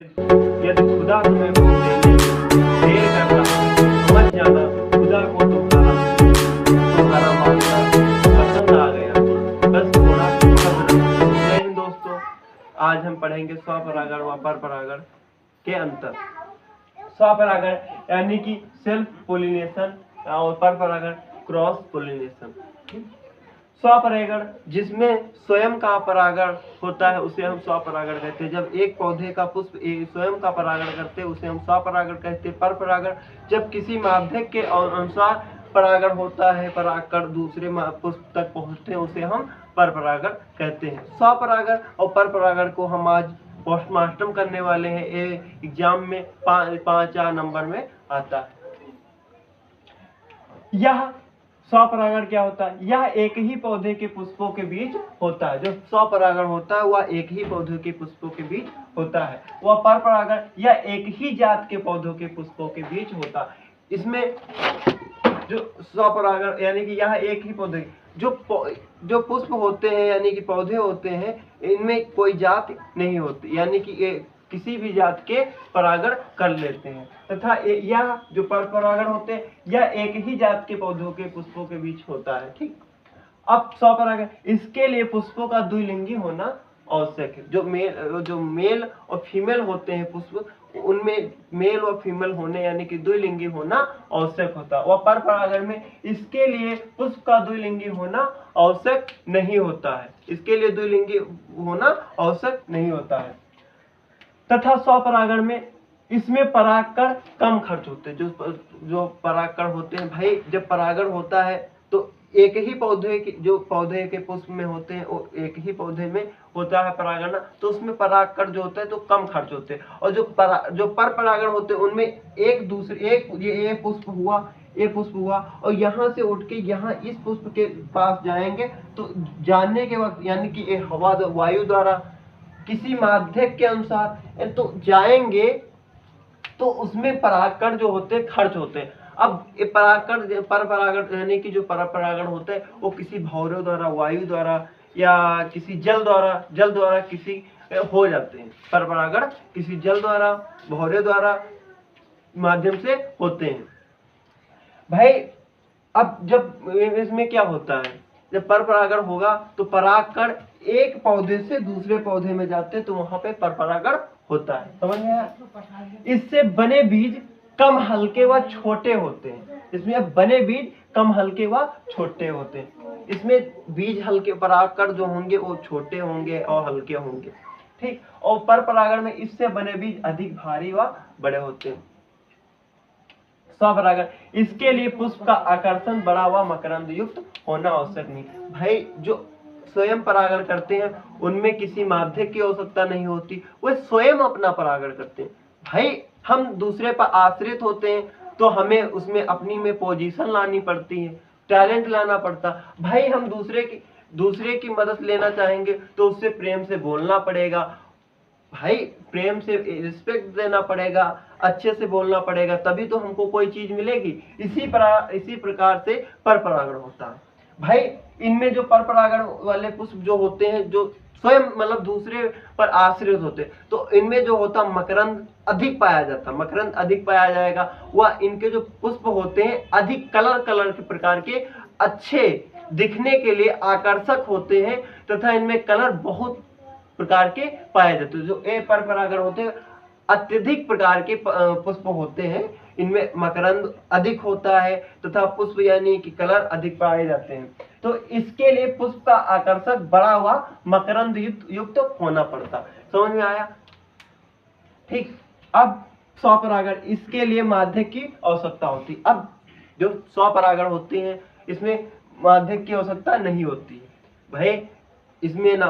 यदि खुदा तुम्हें कुछ देने में देर कर रहा है तो मत जाना, खुदा को तुम्हारा मामला पसंद आ गया, बस थोड़ा सब्र रखो। जय हिंद दोस्तों, आज हम पढ़ेंगे स्वपरागण व परपरागण के अंतर। स्वपरागण यानी कि सेल्फ पोलिनेशन और परपरागण क्रॉस पोलिनेशन। स्वपरागण जिसमें स्वयं का परागण होता है उसे हम स्वपरागण कहते हैं। जब एक पौधे का पुष्प स्वयं का परागण करते हैं उसे हम स्वपरागण कहते हैं। परपरागण जब किसी माध्यक के अनुसार परागण होता है, परागकण दूसरे पुष्प तक पहुंचते हैं, उसे हम परपरागण कहते हैं। स्वपरागण और परपरागण को हम आज पोस्टमार्टम करने वाले हैं। एग्जाम में 5 नंबर में आता है। यह स्वपरागण क्या होता है? यह एक ही पौधे के पुष्पों के बीच होता है। जो स्वपरागण होता है वह एक ही पौधे के पुष्पों के बीच होता है। वह परपरागण यह एक ही जात के पौधों के पुष्पों के बीच होता है। इसमें जो स्वपरागण यानी कि यह एक ही पौधे जो पुष्प होते हैं यानी कि पौधे होते हैं, इनमें कोई जात नहीं होती, यानी कि किसी भी जात के परागण कर लेते हैं। तथा यह जो परपरागण होते हैं यह एक ही जात के पौधों के पुष्पों के बीच होता है। ठीक, अब स्वपरागण इसके लिए पुष्पों का द्विलिंगी होना आवश्यक है। जो मेल और फीमेल होते हैं पुष्प, उनमें मेल और फीमेल होने यानी कि द्विलिंगी होना आवश्यक होता है। और परपरागण में इसके लिए पुष्प का द्विलिंगी होना आवश्यक नहीं होता है। इसके लिए द्विलिंगी होना आवश्यक नहीं होता है। तथा स्वपरागण में इसमें परागकण कम खर्च होते हैं। जो परागकण होते हैं भाई, जब परागण होता है तो एक ही पौधे के पुष्प में होते हैं, और एक ही पौधे में होता है परागण, तो उसमें परागकण जो होता है तो कम खर्च होते हैं। और जो परपरागण होते हैं उनमें ये पुष्प हुआ और यहाँ से उठ के यहाँ इस पुष्प के पास जाएंगे, तो जाने के वक्त यानी कि हवा वायु द्वारा किसी माध्यक के अनुसार तो जाएंगे, तो उसमें परागकण जो होते हैं खर्च होते हैं। अब ये परपरागण यानी कि जो परपरागण होते हैं वो किसी भौरे द्वारा, वायु द्वारा या किसी जल द्वारा किसी हो जाते हैं। परपरागण किसी जल द्वारा, भौरे द्वारा माध्यम से होते हैं। भाई अब जब इसमें क्या होता है, जब परपरागण होगा तो परागकण एक पौधे से दूसरे पौधे में जाते हैं, तो वहां पे परपरागण होता है। समझ में आया? इससे बने बीज कम हल्के व छोटे होते हैं। इसमें बने बीज कम हल्के व छोटे होते हैं। इसमें बीज हल्के, परागकण जो होंगे वो छोटे होंगे और हल्के होंगे। ठीक, और परपरागण में इससे बने बीज अधिक भारी व बड़े होते हैं। स्वपरागण इसके लिए पुष्प का आकर्षण बड़ा व मकरंद युक्त होना आवश्यक नहीं। भाई जो स्वयं परागण करते हैं उनमें किसी माध्यक की आवश्यकता नहीं होती, वे स्वयं अपना परागण करते हैं। भाई हम दूसरे पर आश्रित होते हैं तो हमें उसमें अपनी में पोजीशन लानी पड़ती है, टैलेंट लाना पड़ता। भाई हम दूसरे की मदद लेना चाहेंगे तो उससे प्रेम से बोलना पड़ेगा, भाई प्रेम से रिस्पेक्ट देना पड़ेगा, अच्छे से बोलना पड़ेगा, तभी तो हमको कोई चीज मिलेगी। इसी प्रकार से परपरागण होता है। भाई इनमें जो परपरागण वाले पुष्प जो होते हैं, जो स्वयं मतलब दूसरे पर आश्रित होते हैं, तो इनमें जो होता मकरंद अधिक पाया जाता, मकरंद अधिक पाया जाएगा। वह इनके जो पुष्प होते हैं अधिक कलर के प्रकार के, अच्छे दिखने के लिए आकर्षक होते हैं, तथा इनमें कलर बहुत प्रकार के पाए जाते हैं। जो परपरागण होते हैं अत्यधिक प्रकार के पुष्प होते हैं, इनमें मकरंद अधिक होता है तथा पुष्प यानी कि कलर अधिक पाए जाते हैं। तो इसके लिए पुष्प का आकर्षक बड़ा हुआ मकरंद युक्त होना पड़ता। समझ में आया? ठीक, अब स्वपरागण इसके लिए माध्यक की आवश्यकता होती। अब जो स्वपरागण होते हैं इसमें माध्यक की आवश्यकता नहीं होती। भाई इसमें ना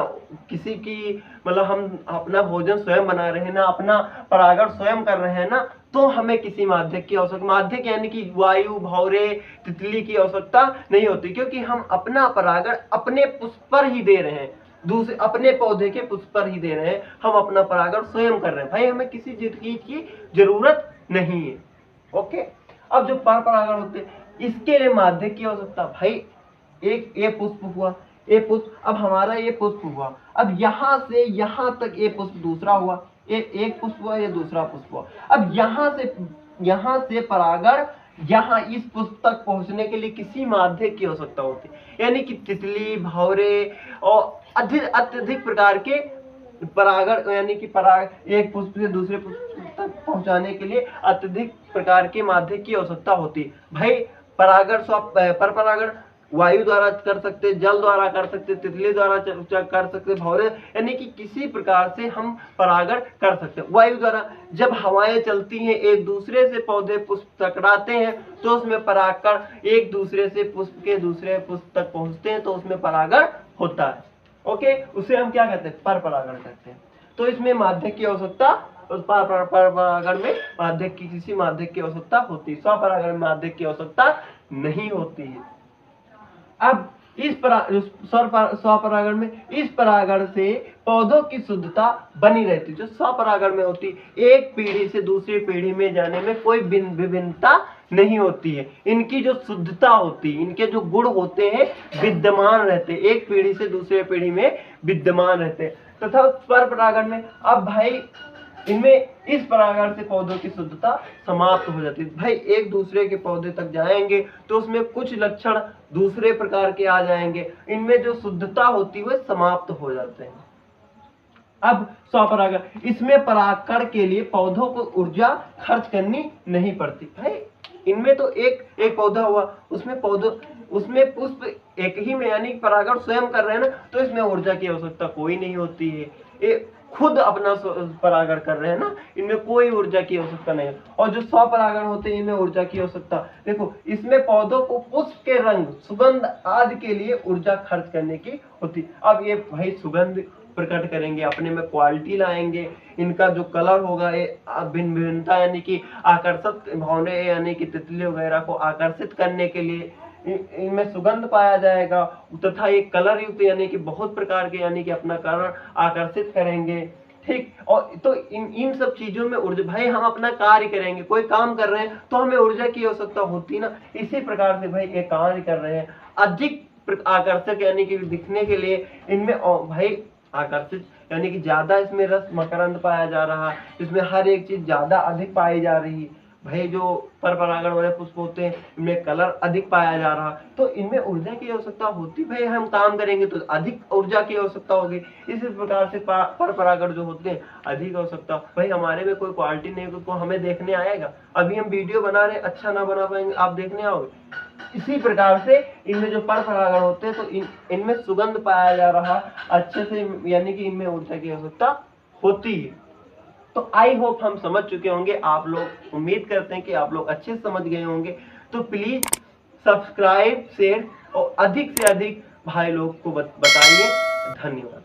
किसी की मतलब हम अपना भोजन स्वयं बना रहे हैं ना, अपना परागण स्वयं कर रहे हैं ना, तो हमें किसी माध्यक की आवश्यकता, माध्यक यानी कि वायु, भौरे, तितली की आवश्यकता नहीं होती, क्योंकि हम अपना परागण अपने पुष्प पर ही दे रहे हैं, दूसरे अपने पौधे के पुष्प पर ही दे रहे हैं। हम अपना परागण स्वयं कर रहे हैं। भाई हमें किसी चीज की जरूरत नहीं है। ओके, अब जो परपरागण होते हैं इसके लिए माध्यक की आवश्यकता। भाई एक ये पुष्प हुआ, ए पुष्प, अब हमारा ये पुष्प हुआ, अब यहाँ से यहाँ तक ए पुष्प दूसरा हुआ, एक पुष्प हुआ, ये दूसरा पुष्प हुआ। अब यहाँ से परागण यहाँ इस पुष्प तक पहुंचने के लिए किसी माध्यम की आवश्यकता होती है, यानी कि तितली, भंवरे और अत्यधिक प्रकार के परागण, यानी कि पराग एक पुष्प से दूसरे पुष्प तक पहुंचाने के लिए अत्यधिक प्रकार के माध्यम की आवश्यकता होती है। भाई परागण पर परागण वायु द्वारा कर सकते, जल द्वारा कर सकते, तितली द्वारा कर सकते, भंवरे, यानी कि किसी प्रकार से हम परागण कर सकते हैं। वायु द्वारा जब हवाएं चलती हैं, एक दूसरे से पौधे पुष्प टकराते हैं, तो उसमें परागकण एक दूसरे से पुष्प के दूसरे पुष्प तक पहुंचते हैं, तो उसमें परागण होता है। ओके, उसे हम क्या कहते हैं? पर परागण कहते हैं। तो इसमें माध्यम की आवश्यकता, पर परागण में माध्यम की किसी माध्यम की आवश्यकता होती है, स्वपरागण में माध्यम की आवश्यकता नहीं होती है। अब इस स्वपरागण में इस परागण से पौधों की शुद्धता बनी रहती है, जो स्वपरागण में होती है। एक पीढ़ी से दूसरी पीढ़ी में जाने में कोई विभिन्नता नहीं होती है, इनकी जो शुद्धता होती है, इनके जो गुण होते हैं विद्यमान रहते हैं, एक पीढ़ी से दूसरे पीढ़ी में विद्यमान रहते हैं। तथा पर परागण में अब भाई इनमें इस परागण से पौधों की शुद्धता समाप्त हो जाती है। भाई एक दूसरे के पौधे तक जाएंगे तो उसमें कुछ लक्षण दूसरे प्रकार के आ जाएंगे, इनमें जो शुद्धता होती है वह समाप्त हो जाते हैं। अब स्वपरागण, इसमें परागकण के लिए पौधों को ऊर्जा खर्च करनी नहीं पड़ती। भाई इनमें तो एक पौधा हुआ, उसमें पुष्प एक ही में, यानी परागण स्वयं कर रहे हैं ना, तो इसमें ऊर्जा की आवश्यकता कोई नहीं होती है, ये खुद अपना परागण कर रहे हैं ना, इनमें कोई ऊर्जा की आवश्यकता नहीं है। और जो स्वपरागण होते हैं इनमें ऊर्जा की आवश्यकता, देखो इसमें पौधों को पुष्प के रंग, सुगंध आदि के लिए ऊर्जा खर्च करने की होती। अब ये भाई सुगंध प्रकट करेंगे, अपने में क्वालिटी लाएंगे, इनका जो कलर होगा ये भिन्नता, यानी कि आकर्षक भंवरे, यानी कि तितली वगैरह को आकर्षित करने के लिए इनमें सुगंध पाया जाएगा, तथा ये कलर युक्त, यानी कि बहुत प्रकार के, यानी कि अपना कलर आकर्षित करेंगे। ठीक, और तो इन सब चीजों में ऊर्जा, भाई हम अपना कार्य करेंगे, कोई काम कर रहे हैं तो हमें ऊर्जा की आवश्यकता होती ना, इसी प्रकार से भाई ये कार्य कर रहे हैं अधिक आकर्षक, यानी कि दिखने के लिए इनमें भाई आकर्षित, यानी कि ज्यादा इसमें रस मकरंद पाया जा रहा है, इसमें हर एक चीज ज्यादा अधिक पाई जा रही है। भाई जो पर परागण वाले पुष्प होते हैं इनमें कलर अधिक पाया जा रहा, तो इनमें ऊर्जा की आवश्यकता होती। भाई हम काम करेंगे तो अधिक ऊर्जा की आवश्यकता होगी, इसी प्रकार से पर परागण जो होते हैं अधिक आवश्यकता। भाई हमारे में कोई क्वालिटी नहीं तो हमें देखने आएगा, अभी हम वीडियो बना रहे अच्छा ना बना पाएंगे, आप देखने आओगे। इसी प्रकार से इनमें जो पर परागण होते हैं तो इनमें सुगंध पाया जा रहा अच्छे से, यानी कि इनमें ऊर्जा की आवश्यकता होती है। तो आई होप हम समझ चुके होंगे, आप लोग, उम्मीद करते हैं कि आप लोग अच्छे से समझ गए होंगे। तो प्लीज सब्सक्राइब, शेयर और अधिक से अधिक भाई लोग को बताइए। धन्यवाद।